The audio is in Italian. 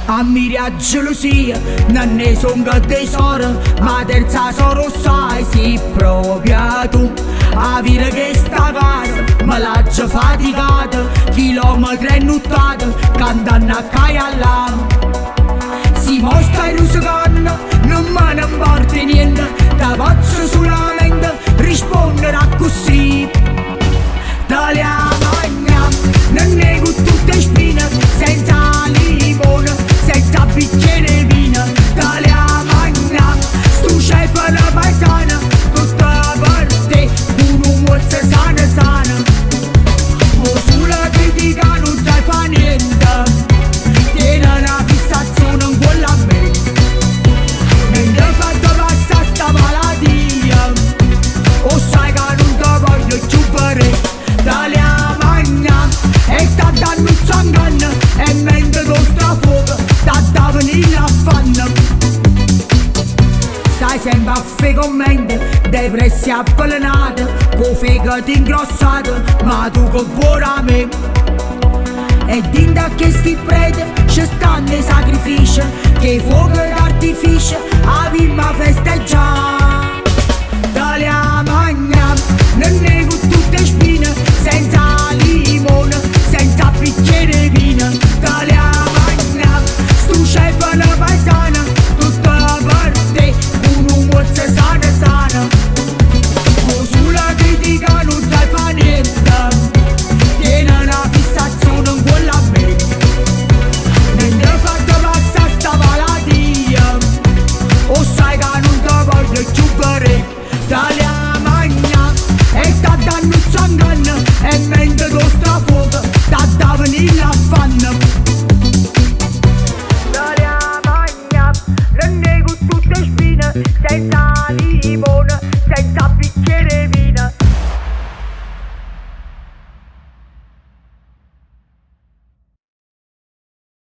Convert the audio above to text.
Ammiri a gelosia, non ne son che tesoro, ma terza soro sai, sì proprio tu. A vita che sta casa, me l'ha già faticata, chilometri e nottate, cantando a caia là. Si mostra in usacanna, non me ne importa niente, te posso solamente rispondere a così. Te la magna, non ne con tutte spine, senza limone, senza bicchiere vino. Te la magna, stu chef la paesana, tutta per te, un morso sana sana. O sulla critica non sai fa niente, tiene una fissazione in quella mente. Mentre fatto passa sta malattia, o sai che non te voglio più bere. Te la magna, e t'ha danno il zanganno, e mentre tu strafoca, t'ha da venire a fanno. Stai sempre a fe commenti, depressi appellenati, con fegato ingrossato, ma tu che vuoi a me. E dinda che sti